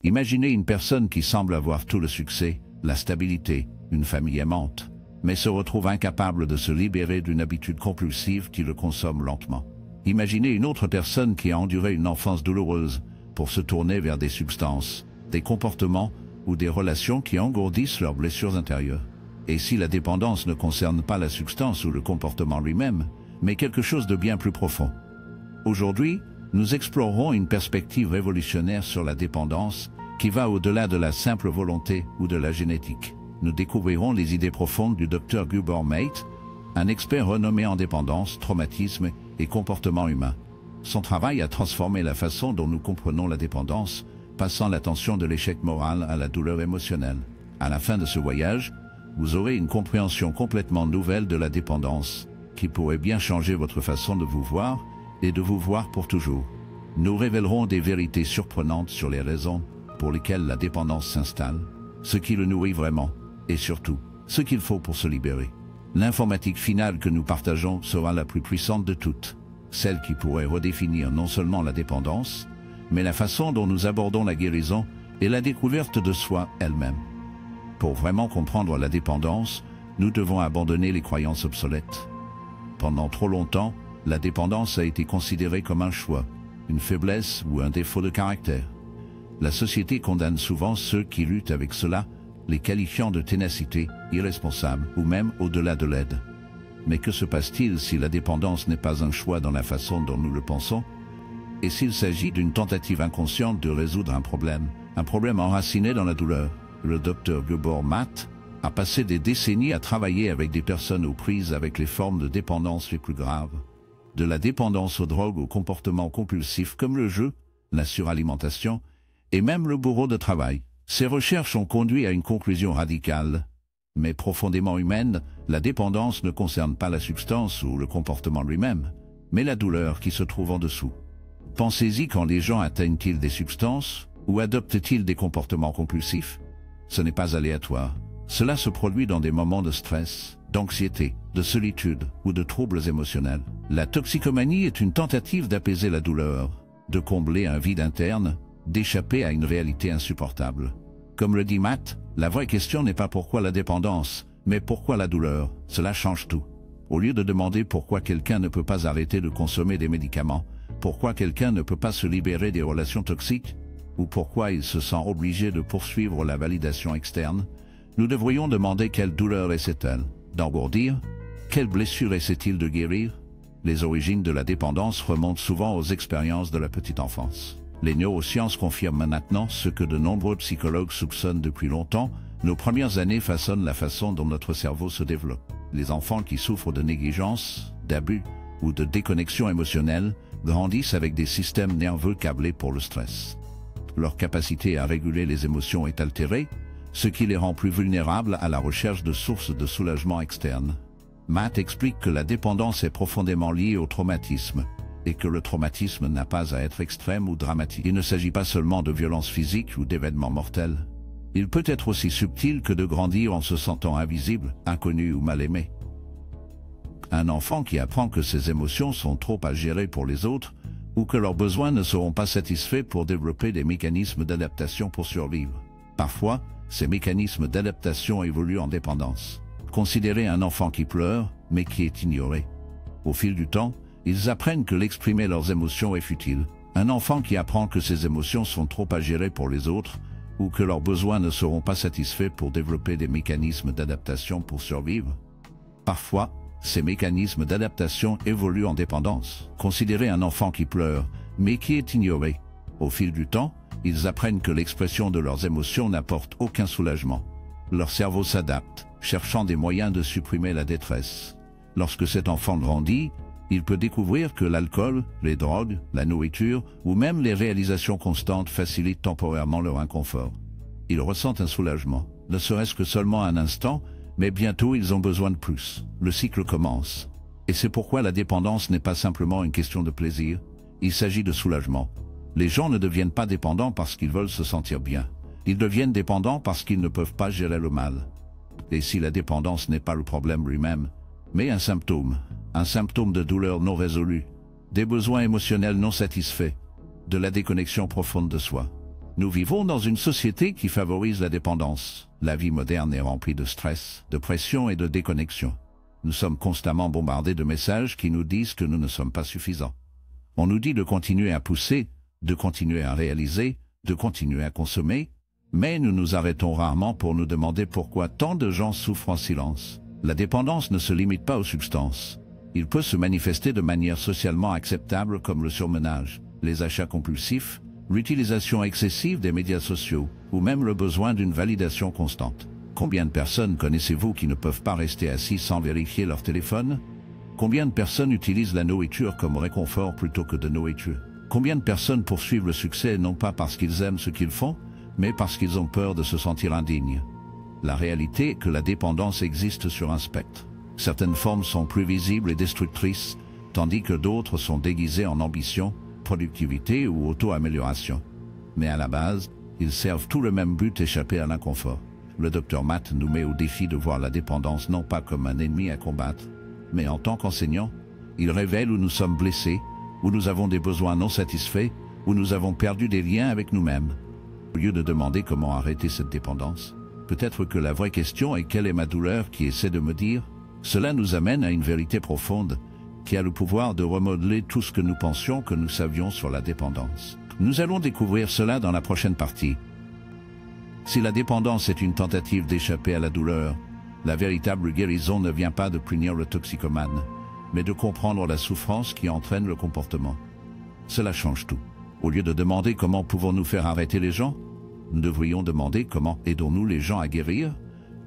Imaginez une personne qui semble avoir tout le succès, la stabilité, une famille aimante, mais se retrouve incapable de se libérer d'une habitude compulsive qui le consomme lentement. Imaginez une autre personne qui a enduré une enfance douloureuse pour se tourner vers des substances, des comportements ou des relations qui engourdissent leurs blessures intérieures. Et si la dépendance ne concerne pas la substance ou le comportement lui-même, mais quelque chose de bien plus profond. Aujourd'hui, nous explorerons une perspective révolutionnaire sur la dépendance qui va au-delà de la simple volonté ou de la génétique. Nous découvrirons les idées profondes du Dr Gabor Mate, un expert renommé en dépendance, traumatisme et comportement humain. Son travail a transformé la façon dont nous comprenons la dépendance, passant l'attention de l'échec moral à la douleur émotionnelle. À la fin de ce voyage, vous aurez une compréhension complètement nouvelle de la dépendance, qui pourrait bien changer votre façon de vous voir et de vous voir pour toujours. Nous révélerons des vérités surprenantes sur les raisons pour lesquelles la dépendance s'installe, ce qui le nourrit vraiment, et surtout, ce qu'il faut pour se libérer. L'informatique finale que nous partageons sera la plus puissante de toutes, celle qui pourrait redéfinir non seulement la dépendance, mais la façon dont nous abordons la guérison et la découverte de soi elle-même. Pour vraiment comprendre la dépendance, nous devons abandonner les croyances obsolètes. Pendant trop longtemps, la dépendance a été considérée comme un choix, une faiblesse ou un défaut de caractère. La société condamne souvent ceux qui luttent avec cela, les qualifiant de ténacité, irresponsables ou même au-delà de l'aide. Mais que se passe-t-il si la dépendance n'est pas un choix dans la façon dont nous le pensons? Et s'il s'agit d'une tentative inconsciente de résoudre un problème enraciné dans la douleur? Le Dr Gabor Mate a passé des décennies à travailler avec des personnes aux prises avec les formes de dépendance les plus graves. De la dépendance aux drogues aux comportements compulsifs comme le jeu, la suralimentation et même le bourreau de travail. Ces recherches ont conduit à une conclusion radicale. Mais profondément humaine, la dépendance ne concerne pas la substance ou le comportement lui-même, mais la douleur qui se trouve en dessous. Pensez-y, quand les gens atteignent-ils des substances ou adoptent-ils des comportements compulsifs? Ce n'est pas aléatoire. Cela se produit dans des moments de stress, d'anxiété, de solitude ou de troubles émotionnels. La toxicomanie est une tentative d'apaiser la douleur, de combler un vide interne, d'échapper à une réalité insupportable. Comme le dit Matt, la vraie question n'est pas pourquoi la dépendance, mais pourquoi la douleur. Cela change tout. Au lieu de demander pourquoi quelqu'un ne peut pas arrêter de consommer des médicaments, pourquoi quelqu'un ne peut pas se libérer des relations toxiques, ou pourquoi il se sent obligé de poursuivre la validation externe, nous devrions demander quelle douleur essaie-t-elle d'engourdir? Quelle blessure essaie-t-il de guérir? Les origines de la dépendance remontent souvent aux expériences de la petite enfance. Les neurosciences confirment maintenant ce que de nombreux psychologues soupçonnent depuis longtemps: nos premières années façonnent la façon dont notre cerveau se développe. Les enfants qui souffrent de négligence, d'abus ou de déconnexion émotionnelle grandissent avec des systèmes nerveux câblés pour le stress. Leur capacité à réguler les émotions est altérée, ce qui les rend plus vulnérables à la recherche de sources de soulagement externes. Matt explique que la dépendance est profondément liée au traumatisme, et que le traumatisme n'a pas à être extrême ou dramatique. Il ne s'agit pas seulement de violences physiques ou d'événements mortels. Il peut être aussi subtil que de grandir en se sentant invisible, inconnu ou mal aimé. Un enfant qui apprend que ses émotions sont trop à gérer pour les autres, ou que leurs besoins ne seront pas satisfaits pour développer des mécanismes d'adaptation pour survivre. Parfois, ces mécanismes d'adaptation évoluent en dépendance. Considérez un enfant qui pleure, mais qui est ignoré. Au fil du temps, ils apprennent que l'exprimer leurs émotions est futile. Un enfant qui apprend que ses émotions sont trop à gérer pour les autres, ou que leurs besoins ne seront pas satisfaits pour développer des mécanismes d'adaptation pour survivre. Parfois, ces mécanismes d'adaptation évoluent en dépendance. Considérez un enfant qui pleure, mais qui est ignoré. Au fil du temps, ils apprennent que l'expression de leurs émotions n'apporte aucun soulagement. Leur cerveau s'adapte, cherchant des moyens de supprimer la détresse. Lorsque cet enfant grandit, il peut découvrir que l'alcool, les drogues, la nourriture ou même les réalisations constantes facilitent temporairement leur inconfort. Ils ressentent un soulagement, ne serait-ce que seulement un instant, mais bientôt ils ont besoin de plus. Le cycle commence. Et c'est pourquoi la dépendance n'est pas simplement une question de plaisir, il s'agit de soulagement. Les gens ne deviennent pas dépendants parce qu'ils veulent se sentir bien. Ils deviennent dépendants parce qu'ils ne peuvent pas gérer le mal. Et si la dépendance n'est pas le problème lui-même, mais un symptôme de douleur non résolue, des besoins émotionnels non satisfaits, de la déconnexion profonde de soi. Nous vivons dans une société qui favorise la dépendance. La vie moderne est remplie de stress, de pression et de déconnexion. Nous sommes constamment bombardés de messages qui nous disent que nous ne sommes pas suffisants. On nous dit de continuer à pousser, de continuer à réaliser, de continuer à consommer, mais nous nous arrêtons rarement pour nous demander pourquoi tant de gens souffrent en silence. La dépendance ne se limite pas aux substances. Il peut se manifester de manière socialement acceptable comme le surmenage, les achats compulsifs, l'utilisation excessive des médias sociaux, ou même le besoin d'une validation constante. Combien de personnes connaissez-vous qui ne peuvent pas rester assis sans vérifier leur téléphone? Combien de personnes utilisent la nourriture comme réconfort plutôt que de nourriture? Combien de personnes poursuivent le succès non pas parce qu'ils aiment ce qu'ils font, mais parce qu'ils ont peur de se sentir indignes? La réalité est que la dépendance existe sur un spectre. Certaines formes sont plus visibles et destructrices, tandis que d'autres sont déguisées en ambition, productivité ou auto-amélioration. Mais à la base, ils servent tout le même but: échapper à l'inconfort. Le Dr Matt nous met au défi de voir la dépendance non pas comme un ennemi à combattre, mais en tant qu'enseignant. Il révèle où nous sommes blessés, où nous avons des besoins non satisfaits, où nous avons perdu des liens avec nous-mêmes. Au lieu de demander comment arrêter cette dépendance, peut-être que la vraie question est: quelle est ma douleur qui essaie de me dire? Cela nous amène à une vérité profonde, qui a le pouvoir de remodeler tout ce que nous pensions que nous savions sur la dépendance. Nous allons découvrir cela dans la prochaine partie. Si la dépendance est une tentative d'échapper à la douleur, la véritable guérison ne vient pas de punir le toxicomane, mais de comprendre la souffrance qui entraîne le comportement. Cela change tout. Au lieu de demander comment pouvons-nous faire arrêter les gens, nous devrions demander comment aidons-nous les gens à guérir.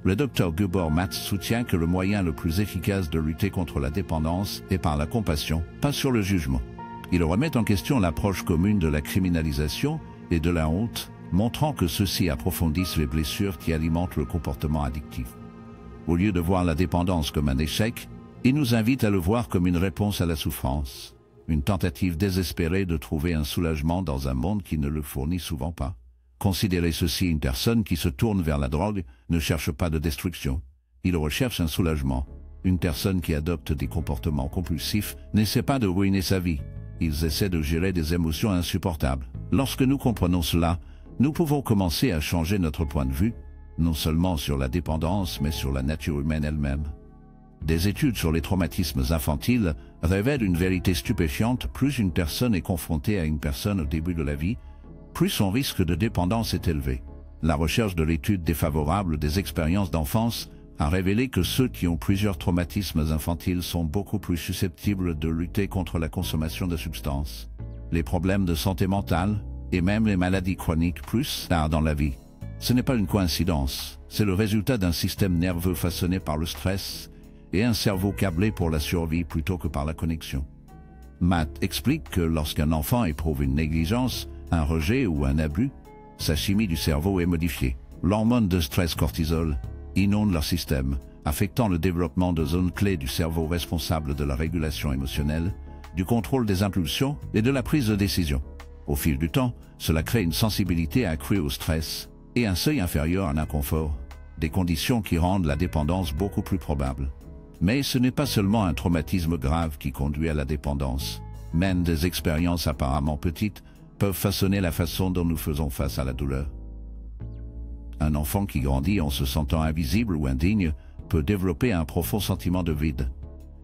Le Dr Gabor Matt soutient que le moyen le plus efficace de lutter contre la dépendance est par la compassion, pas sur le jugement. Il remet en question l'approche commune de la criminalisation et de la honte, montrant que ceux-ci approfondissent les blessures qui alimentent le comportement addictif. Au lieu de voir la dépendance comme un échec, il nous invite à le voir comme une réponse à la souffrance, une tentative désespérée de trouver un soulagement dans un monde qui ne le fournit souvent pas. Considérez ceci: une personne qui se tourne vers la drogue ne cherche pas de destruction, il recherche un soulagement. Une personne qui adopte des comportements compulsifs n'essaie pas de ruiner sa vie, ils essaient de gérer des émotions insupportables. Lorsque nous comprenons cela, nous pouvons commencer à changer notre point de vue, non seulement sur la dépendance, mais sur la nature humaine elle-même. Des études sur les traumatismes infantiles révèlent une vérité stupéfiante: plus une personne est confrontée à une personne au début de la vie, plus son risque de dépendance est élevé. La recherche de l'étude défavorable des expériences d'enfance a révélé que ceux qui ont plusieurs traumatismes infantiles sont beaucoup plus susceptibles de lutter contre la consommation de substances, les problèmes de santé mentale et même les maladies chroniques plus tard dans la vie. Ce n'est pas une coïncidence, c'est le résultat d'un système nerveux façonné par le stress et un cerveau câblé pour la survie plutôt que par la connexion. Matt explique que lorsqu'un enfant éprouve une négligence, un rejet ou un abus, sa chimie du cerveau est modifiée. L'hormone de stress cortisol inonde leur système, affectant le développement de zones clés du cerveau responsables de la régulation émotionnelle, du contrôle des impulsions et de la prise de décision. Au fil du temps, cela crée une sensibilité accrue au stress et un seuil inférieur à l'inconfort, des conditions qui rendent la dépendance beaucoup plus probable. Mais ce n'est pas seulement un traumatisme grave qui conduit à la dépendance. Même des expériences apparemment petites peuvent façonner la façon dont nous faisons face à la douleur. Un enfant qui grandit en se sentant invisible ou indigne peut développer un profond sentiment de vide.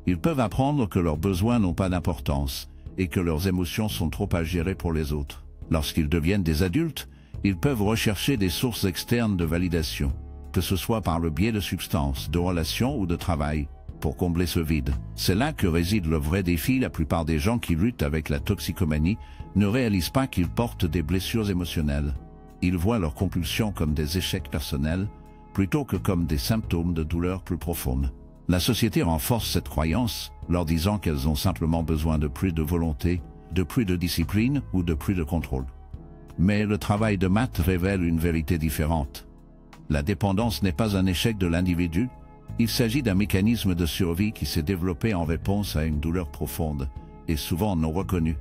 Ils peuvent apprendre que leurs besoins n'ont pas d'importance et que leurs émotions sont trop à gérer pour les autres. Lorsqu'ils deviennent des adultes, ils peuvent rechercher des sources externes de validation, que ce soit par le biais de substances, de relations ou de travail, pour combler ce vide. C'est là que réside le vrai défi. La plupart des gens qui luttent avec la toxicomanie ne réalisent pas qu'ils portent des blessures émotionnelles. Ils voient leurs compulsions comme des échecs personnels, plutôt que comme des symptômes de douleur plus profonde. La société renforce cette croyance, leur disant qu'elles ont simplement besoin de plus de volonté, de plus de discipline ou de plus de contrôle. Mais le travail de Matt révèle une vérité différente. La dépendance n'est pas un échec de l'individu, il s'agit d'un mécanisme de survie qui s'est développé en réponse à une douleur profonde, et souvent non reconnue.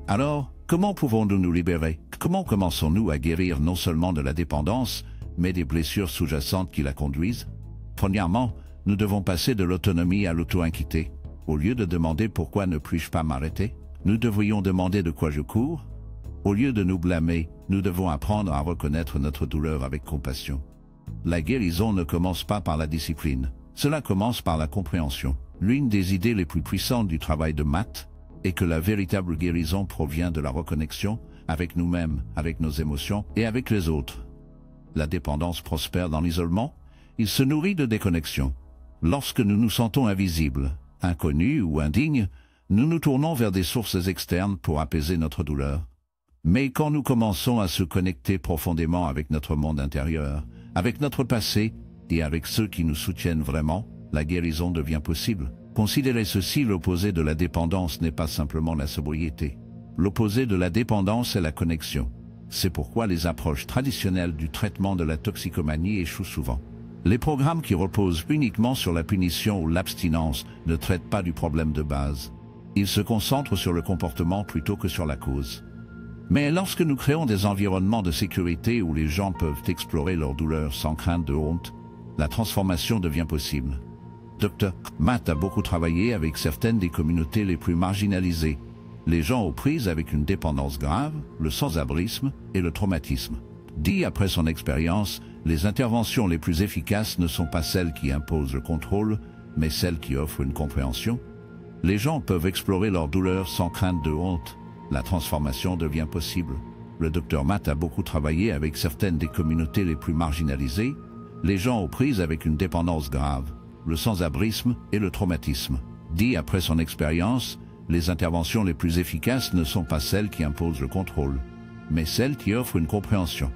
Alors, comment pouvons-nous nous libérer? Comment commençons-nous à guérir non seulement de la dépendance, mais des blessures sous-jacentes qui la conduisent? Premièrement, nous devons passer de l'autonomie à l'auto-inquiété. Au lieu de demander pourquoi ne puis-je pas m'arrêter, nous devrions demander de quoi je cours. Au lieu de nous blâmer, nous devons apprendre à reconnaître notre douleur avec compassion. La guérison ne commence pas par la discipline, cela commence par la compréhension. L'une des idées les plus puissantes du travail de Matt est que la véritable guérison provient de la reconnexion avec nous-mêmes, avec nos émotions et avec les autres. La dépendance prospère dans l'isolement, il se nourrit de déconnexion. Lorsque nous nous sentons invisibles, inconnus ou indignes, nous nous tournons vers des sources externes pour apaiser notre douleur. Mais quand nous commençons à se connecter profondément avec notre monde intérieur, avec notre passé et avec ceux qui nous soutiennent vraiment, la guérison devient possible. Considérez ceci, l'opposé de la dépendance n'est pas simplement la sobriété. L'opposé de la dépendance est la connexion. C'est pourquoi les approches traditionnelles du traitement de la toxicomanie échouent souvent. Les programmes qui reposent uniquement sur la punition ou l'abstinence ne traitent pas du problème de base. Ils se concentrent sur le comportement plutôt que sur la cause. Mais lorsque nous créons des environnements de sécurité où les gens peuvent explorer leur douleur sans crainte de honte, la transformation devient possible. Dr. Matt a beaucoup travaillé avec certaines des communautés les plus marginalisées, les gens aux prises avec une dépendance grave, le sans-abrisme et le traumatisme. Dit après son expérience, les interventions les plus efficaces ne sont pas celles qui imposent le contrôle, mais celles qui offrent une compréhension. Les gens peuvent explorer leur douleur sans crainte de honte. La transformation devient possible. Le Dr. Matt a beaucoup travaillé avec certaines des communautés les plus marginalisées, les gens aux prises avec une dépendance grave, le sans-abrisme et le traumatisme. Dit après son expérience, les interventions les plus efficaces ne sont pas celles qui imposent le contrôle, mais celles qui offrent une compréhension.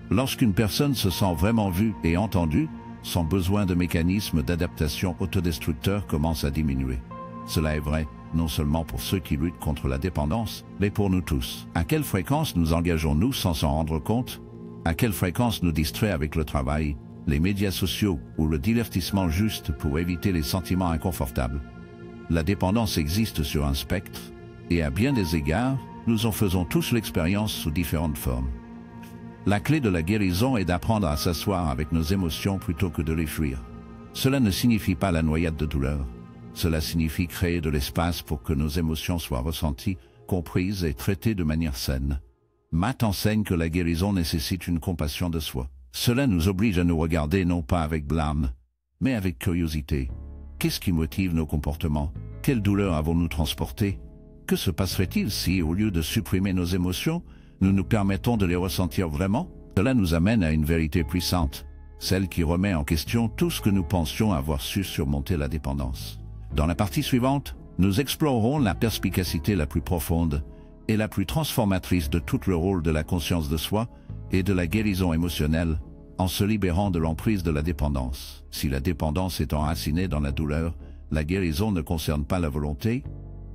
Lorsqu'une personne se sent vraiment vue et entendue, son besoin de mécanismes d'adaptation autodestructeurs commence à diminuer. Cela est vrai, non seulement pour ceux qui luttent contre la dépendance, mais pour nous tous. À quelle fréquence nous engageons-nous sans s'en rendre compte? À quelle fréquence nous distrait avec le travail, les médias sociaux ou le divertissement juste pour éviter les sentiments inconfortables? La dépendance existe sur un spectre, et à bien des égards, nous en faisons tous l'expérience sous différentes formes. La clé de la guérison est d'apprendre à s'asseoir avec nos émotions plutôt que de les fuir. Cela ne signifie pas la noyade de douleur. Cela signifie créer de l'espace pour que nos émotions soient ressenties, comprises et traitées de manière saine. Matt enseigne que la guérison nécessite une compassion de soi. Cela nous oblige à nous regarder non pas avec blâme, mais avec curiosité. Qu'est-ce qui motive nos comportements? Quelle douleur avons-nous transportée? Que se passerait-il si, au lieu de supprimer nos émotions, nous nous permettons de les ressentir vraiment? Cela nous amène à une vérité puissante, celle qui remet en question tout ce que nous pensions avoir su surmonter la dépendance. Dans la partie suivante, nous explorerons la perspicacité la plus profonde et la plus transformatrice de tout le rôle de la conscience de soi et de la guérison émotionnelle, en se libérant de l'emprise de la dépendance. Si la dépendance est enracinée dans la douleur, la guérison ne concerne pas la volonté,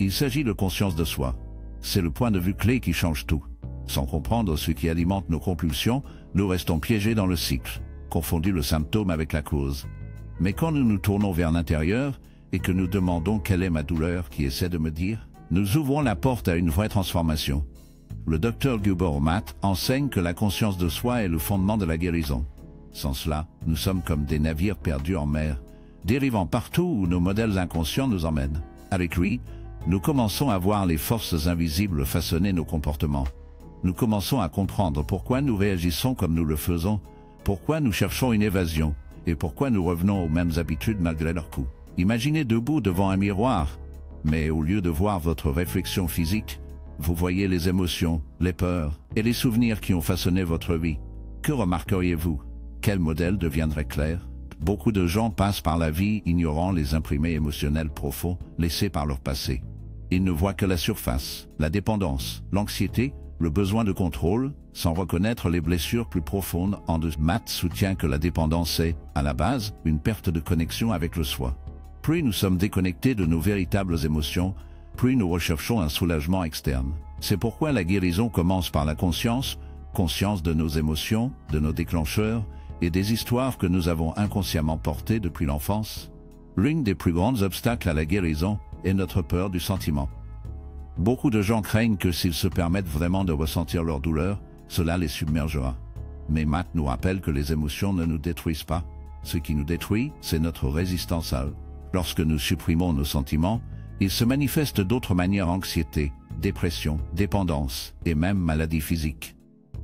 il s'agit de conscience de soi. C'est le point de vue clé qui change tout. Sans comprendre ce qui alimente nos compulsions, nous restons piégés dans le cycle, confondus le symptôme avec la cause. Mais quand nous nous tournons vers l'intérieur et que nous demandons quelle est ma douleur qui essaie de me dire, nous ouvrons la porte à une vraie transformation. Le Dr. Gabor Matt enseigne que la conscience de soi est le fondement de la guérison. Sans cela, nous sommes comme des navires perdus en mer, dérivant partout où nos modèles inconscients nous emmènent. Avec lui, nous commençons à voir les forces invisibles façonner nos comportements. Nous commençons à comprendre pourquoi nous réagissons comme nous le faisons, pourquoi nous cherchons une évasion, et pourquoi nous revenons aux mêmes habitudes malgré leur coût. Imaginez debout devant un miroir, mais au lieu de voir votre réflexion physique, vous voyez les émotions, les peurs et les souvenirs qui ont façonné votre vie. Que remarqueriez-vous? Quel modèle deviendrait clair? Beaucoup de gens passent par la vie ignorant les imprimés émotionnels profonds laissés par leur passé. Ils ne voient que la surface, la dépendance, l'anxiété, le besoin de contrôle, sans reconnaître les blessures plus profondes en dessous. Matt soutient que la dépendance est, à la base, une perte de connexion avec le soi. Plus nous sommes déconnectés de nos véritables émotions, plus nous recherchons un soulagement externe. C'est pourquoi la guérison commence par la conscience, conscience de nos émotions, de nos déclencheurs et des histoires que nous avons inconsciemment portées depuis l'enfance. L'une des plus grands obstacles à la guérison est notre peur du sentiment. Beaucoup de gens craignent que s'ils se permettent vraiment de ressentir leur douleur, cela les submergera. Mais Matt nous rappelle que les émotions ne nous détruisent pas. Ce qui nous détruit, c'est notre résistance à eux. Lorsque nous supprimons nos sentiments, ils se manifestent d'autres manières: anxiété, dépression, dépendance et même maladie physique.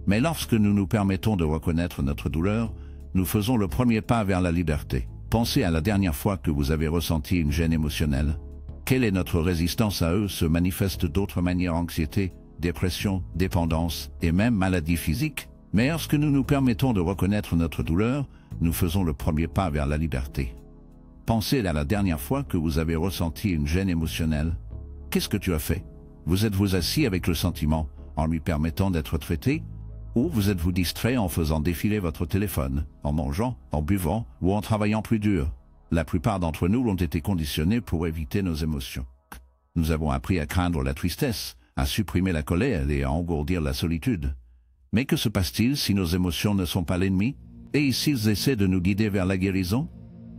Mais lorsque nous nous permettons de reconnaître notre douleur, nous faisons le premier pas vers la liberté. Pensez à la dernière fois que vous avez ressenti une gêne émotionnelle. Quelle est notre résistance à eux se manifeste d'autres manières: anxiété, dépression, dépendance et même maladie physique. Mais lorsque nous nous permettons de reconnaître notre douleur, nous faisons le premier pas vers la liberté. Pensez à la dernière fois que vous avez ressenti une gêne émotionnelle. Qu'est-ce que tu as fait? Vous êtes-vous assis avec le sentiment en lui permettant d'être traité? Ou vous êtes-vous distrait en faisant défiler votre téléphone, en mangeant, en buvant ou en travaillant plus dur? La plupart d'entre nous ont été conditionnés pour éviter nos émotions. Nous avons appris à craindre la tristesse, à supprimer la colère et à engourdir la solitude. Mais que se passe-t-il si nos émotions ne sont pas l'ennemi? Et s'ils essaient de nous guider vers la guérison?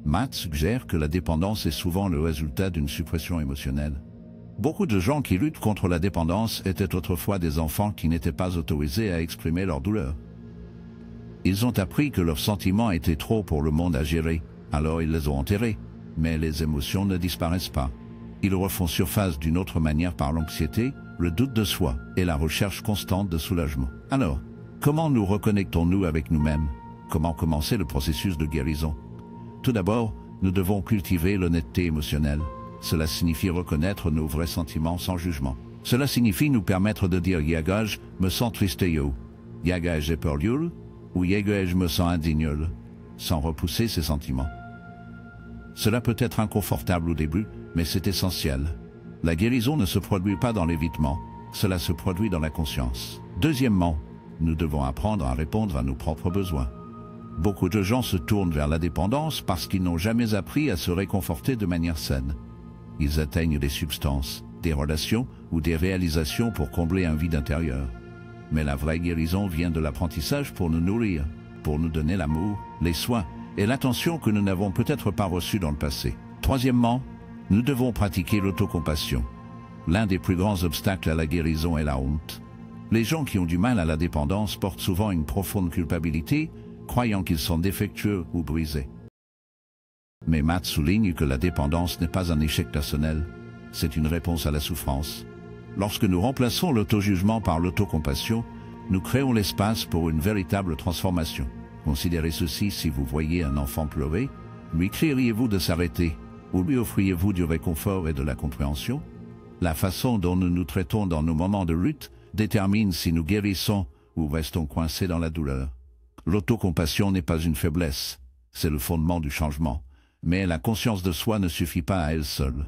Matt suggère que la dépendance est souvent le résultat d'une suppression émotionnelle. Beaucoup de gens qui luttent contre la dépendance étaient autrefois des enfants qui n'étaient pas autorisés à exprimer leur douleur. Ils ont appris que leurs sentiments étaient trop pour le monde à gérer, alors ils les ont enterrés. Mais les émotions ne disparaissent pas. Ils refont surface d'une autre manière par l'anxiété, le doute de soi et la recherche constante de soulagement. Alors, comment nous reconnectons-nous avec nous-mêmes? Comment commencer le processus de guérison? Tout d'abord, nous devons cultiver l'honnêteté émotionnelle. Cela signifie reconnaître nos vrais sentiments sans jugement. Cela signifie nous permettre de dire Yaga, je me sens triste yo, Yaga, j'ai peur yul, ou Yaga, je me sens indigne, sans repousser ces sentiments. Cela peut être inconfortable au début, mais c'est essentiel. La guérison ne se produit pas dans l'évitement, cela se produit dans la conscience. Deuxièmement, nous devons apprendre à répondre à nos propres besoins. Beaucoup de gens se tournent vers la dépendance parce qu'ils n'ont jamais appris à se réconforter de manière saine. Ils atteignent des substances, des relations ou des réalisations pour combler un vide intérieur. Mais la vraie guérison vient de l'apprentissage pour nous nourrir, pour nous donner l'amour, les soins et l'attention que nous n'avons peut-être pas reçus dans le passé. Troisièmement, nous devons pratiquer l'autocompassion. L'un des plus grands obstacles à la guérison est la honte. Les gens qui ont du mal à la dépendance portent souvent une profonde culpabilité, croyant qu'ils sont défectueux ou brisés. Mais Matt souligne que la dépendance n'est pas un échec personnel, c'est une réponse à la souffrance. Lorsque nous remplaçons l'auto-jugement par l'autocompassion, nous créons l'espace pour une véritable transformation. Considérez ceci: si vous voyez un enfant pleurer, lui crieriez-vous de s'arrêter, ou lui offriez-vous du réconfort et de la compréhension? La façon dont nous nous traitons dans nos moments de lutte détermine si nous guérissons ou restons coincés dans la douleur. L'autocompassion n'est pas une faiblesse, c'est le fondement du changement. Mais la conscience de soi ne suffit pas à elle seule.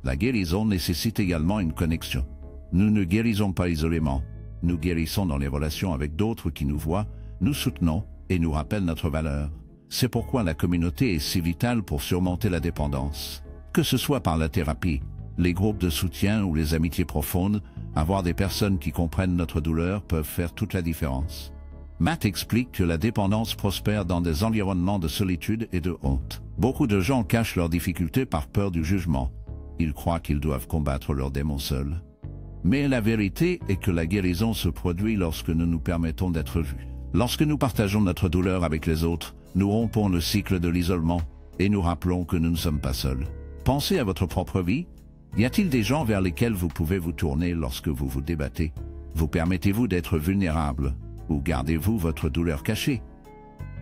La guérison nécessite également une connexion. Nous ne guérissons pas isolément, nous guérissons dans les relations avec d'autres qui nous voient, nous soutenons et nous rappellent notre valeur. C'est pourquoi la communauté est si vitale pour surmonter la dépendance. Que ce soit par la thérapie, les groupes de soutien ou les amitiés profondes, avoir des personnes qui comprennent notre douleur peuvent faire toute la différence. Matt explique que la dépendance prospère dans des environnements de solitude et de honte. Beaucoup de gens cachent leurs difficultés par peur du jugement. Ils croient qu'ils doivent combattre leurs démons seuls. Mais la vérité est que la guérison se produit lorsque nous nous permettons d'être vus. Lorsque nous partageons notre douleur avec les autres, nous rompons le cycle de l'isolement et nous rappelons que nous ne sommes pas seuls. Pensez à votre propre vie. Y a-t-il des gens vers lesquels vous pouvez vous tourner lorsque vous vous débattez? Vous permettez-vous d'être vulnérable? Ou gardez-vous votre douleur cachée?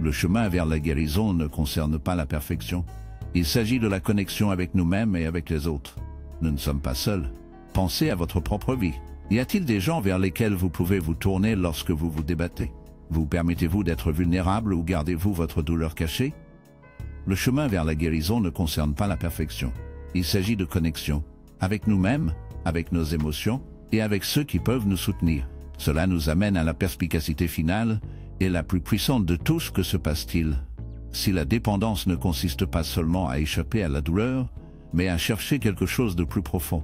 Le chemin vers la guérison ne concerne pas la perfection. Il s'agit de la connexion avec nous-mêmes et avec les autres. Nous ne sommes pas seuls. Pensez à votre propre vie. Y a-t-il des gens vers lesquels vous pouvez vous tourner lorsque vous vous débattez? Vous permettez-vous d'être vulnérable ou gardez-vous votre douleur cachée? Le chemin vers la guérison ne concerne pas la perfection. Il s'agit de connexion, avec nous-mêmes, avec nos émotions et avec ceux qui peuvent nous soutenir. Cela nous amène à la perspicacité finale et la plus puissante de tous: que se passe-t-il si la dépendance ne consiste pas seulement à échapper à la douleur, mais à chercher quelque chose de plus profond?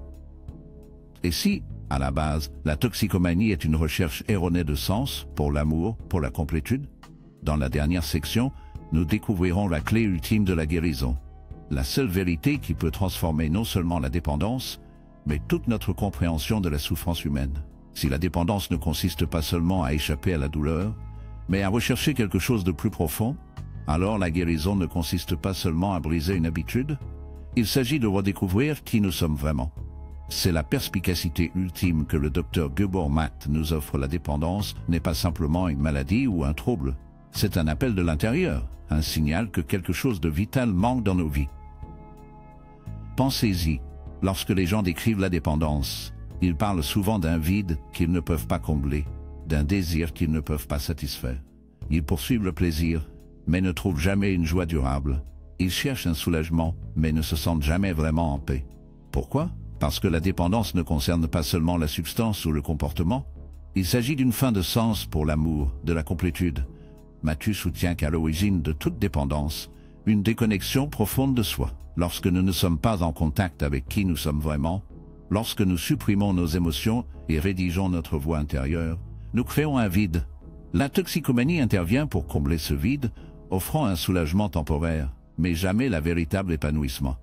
Et si, à la base, la toxicomanie est une recherche erronée de sens, pour l'amour, pour la complétude? Dans la dernière section, nous découvrirons la clé ultime de la guérison. La seule vérité qui peut transformer non seulement la dépendance, mais toute notre compréhension de la souffrance humaine. Si la dépendance ne consiste pas seulement à échapper à la douleur, mais à rechercher quelque chose de plus profond, alors la guérison ne consiste pas seulement à briser une habitude, il s'agit de redécouvrir qui nous sommes vraiment. C'est la perspicacité ultime que le docteur Gabor Maté nous offre. La dépendance n'est pas simplement une maladie ou un trouble. C'est un appel de l'intérieur, un signal que quelque chose de vital manque dans nos vies. Pensez-y, lorsque les gens décrivent la dépendance, ils parlent souvent d'un vide qu'ils ne peuvent pas combler, d'un désir qu'ils ne peuvent pas satisfaire. Ils poursuivent le plaisir, mais ne trouvent jamais une joie durable. Ils cherchent un soulagement, mais ne se sentent jamais vraiment en paix. Pourquoi? Parce que la dépendance ne concerne pas seulement la substance ou le comportement. Il s'agit d'une fin de sens pour l'amour, de la complétude. Maté soutient qu'à l'origine de toute dépendance, une déconnexion profonde de soi. Lorsque nous ne sommes pas en contact avec qui nous sommes vraiment, lorsque nous supprimons nos émotions et rédigeons notre voix intérieure, nous créons un vide. La toxicomanie intervient pour combler ce vide, offrant un soulagement temporaire, mais jamais la véritable épanouissement.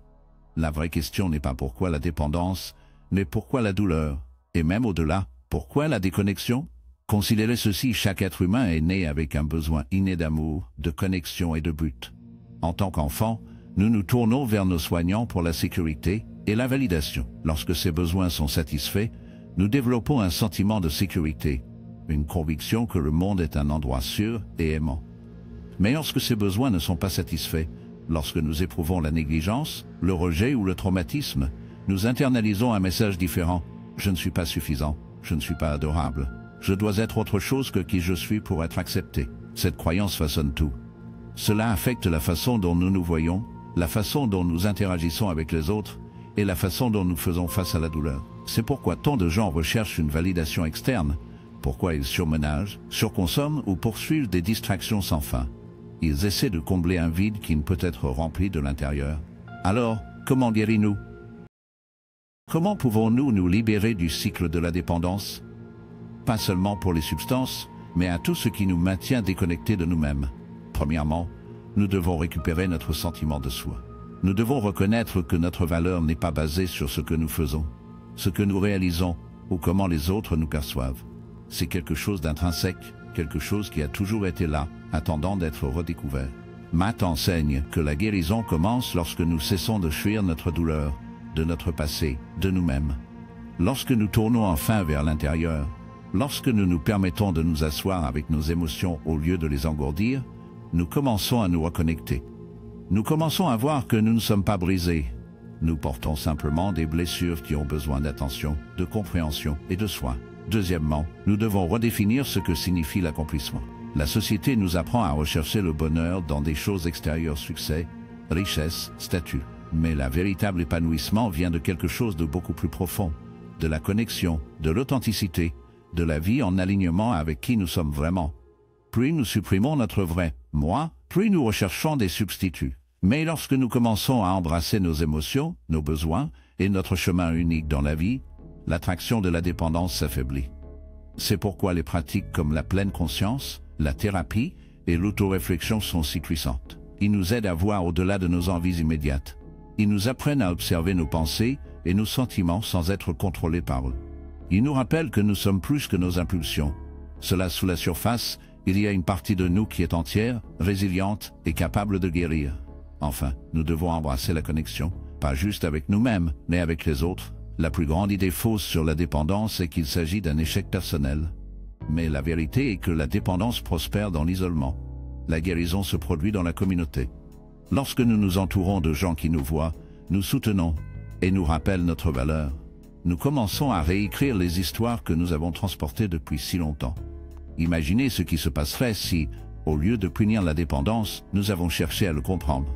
La vraie question n'est pas pourquoi la dépendance, mais pourquoi la douleur, et même au-delà, pourquoi la déconnexion? Considérez ceci, chaque être humain est né avec un besoin inné d'amour, de connexion et de but. En tant qu'enfant, nous nous tournons vers nos soignants pour la sécurité et la validation. Lorsque ces besoins sont satisfaits, nous développons un sentiment de sécurité, une conviction que le monde est un endroit sûr et aimant. Mais lorsque ces besoins ne sont pas satisfaits, lorsque nous éprouvons la négligence, le rejet ou le traumatisme, nous internalisons un message différent. Je ne suis pas suffisant, je ne suis pas adorable, je dois être autre chose que qui je suis pour être accepté. Cette croyance façonne tout. Cela affecte la façon dont nous nous voyons, la façon dont nous interagissons avec les autres et la façon dont nous faisons face à la douleur. C'est pourquoi tant de gens recherchent une validation externe, pourquoi ils surmenagent, surconsomment ou poursuivent des distractions sans fin. Ils essaient de combler un vide qui ne peut être rempli de l'intérieur. Alors, comment guérir-nous? Comment pouvons-nous nous libérer du cycle de la dépendance? Pas seulement pour les substances, mais à tout ce qui nous maintient déconnectés de nous-mêmes. Premièrement, nous devons récupérer notre sentiment de soi. Nous devons reconnaître que notre valeur n'est pas basée sur ce que nous faisons, ce que nous réalisons ou comment les autres nous perçoivent. C'est quelque chose d'intrinsèque, quelque chose qui a toujours été là, attendant d'être redécouvert. Maté enseigne que la guérison commence lorsque nous cessons de fuir notre douleur, de notre passé, de nous-mêmes. Lorsque nous tournons enfin vers l'intérieur, lorsque nous nous permettons de nous asseoir avec nos émotions au lieu de les engourdir, nous commençons à nous reconnecter. Nous commençons à voir que nous ne sommes pas brisés. Nous portons simplement des blessures qui ont besoin d'attention, de compréhension et de soins. Deuxièmement, nous devons redéfinir ce que signifie l'accomplissement. La société nous apprend à rechercher le bonheur dans des choses extérieures, succès, richesse, statut. Mais le véritable épanouissement vient de quelque chose de beaucoup plus profond, de la connexion, de l'authenticité, de la vie en alignement avec qui nous sommes vraiment. Plus nous supprimons notre vrai moi, plus nous recherchons des substituts. Mais lorsque nous commençons à embrasser nos émotions, nos besoins et notre chemin unique dans la vie, l'attraction de la dépendance s'affaiblit. C'est pourquoi les pratiques comme la pleine conscience, la thérapie et l'autoréflexion sont si puissantes. Ils nous aident à voir au-delà de nos envies immédiates. Ils nous apprennent à observer nos pensées et nos sentiments sans être contrôlés par eux. Ils nous rappellent que nous sommes plus que nos impulsions. Cela sous la surface, il y a une partie de nous qui est entière, résiliente et capable de guérir. Enfin, nous devons embrasser la connexion, pas juste avec nous-mêmes, mais avec les autres. La plus grande idée fausse sur la dépendance est qu'il s'agit d'un échec personnel. Mais la vérité est que la dépendance prospère dans l'isolement. La guérison se produit dans la communauté. Lorsque nous nous entourons de gens qui nous voient, nous soutenons et nous rappellent notre valeur, nous commençons à réécrire les histoires que nous avons transportées depuis si longtemps. Imaginez ce qui se passerait si, au lieu de punir la dépendance, nous avons cherché à le comprendre.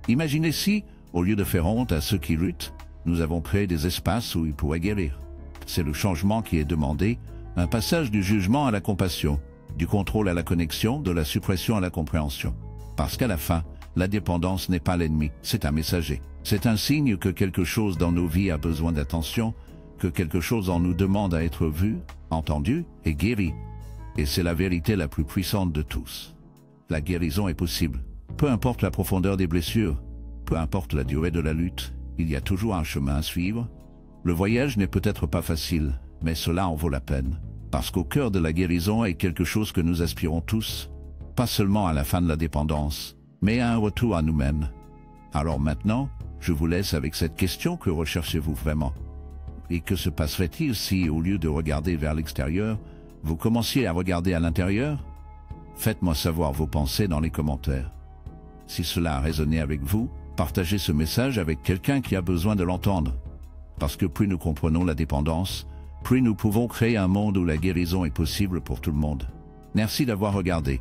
Imaginez si, au lieu de faire honte à ceux qui luttent, nous avons créé des espaces où ils pourraient guérir. C'est le changement qui est demandé, un passage du jugement à la compassion, du contrôle à la connexion, de la suppression à la compréhension. Parce qu'à la fin, la dépendance n'est pas l'ennemi, c'est un messager. C'est un signe que quelque chose dans nos vies a besoin d'attention, que quelque chose en nous demande à être vu, entendu et guéri. Et c'est la vérité la plus puissante de tous. La guérison est possible. Peu importe la profondeur des blessures, peu importe la durée de la lutte, il y a toujours un chemin à suivre. Le voyage n'est peut-être pas facile, mais cela en vaut la peine. Parce qu'au cœur de la guérison est quelque chose que nous aspirons tous, pas seulement à la fin de la dépendance, mais à un retour à nous-mêmes. Alors maintenant, je vous laisse avec cette question: que recherchez-vous vraiment? Et que se passerait-il si, au lieu de regarder vers l'extérieur, vous commenciez à regarder à l'intérieur? Faites-moi savoir vos pensées dans les commentaires. Si cela a résonné avec vous, partagez ce message avec quelqu'un qui a besoin de l'entendre. Parce que plus nous comprenons la dépendance, plus nous pouvons créer un monde où la guérison est possible pour tout le monde. Merci d'avoir regardé.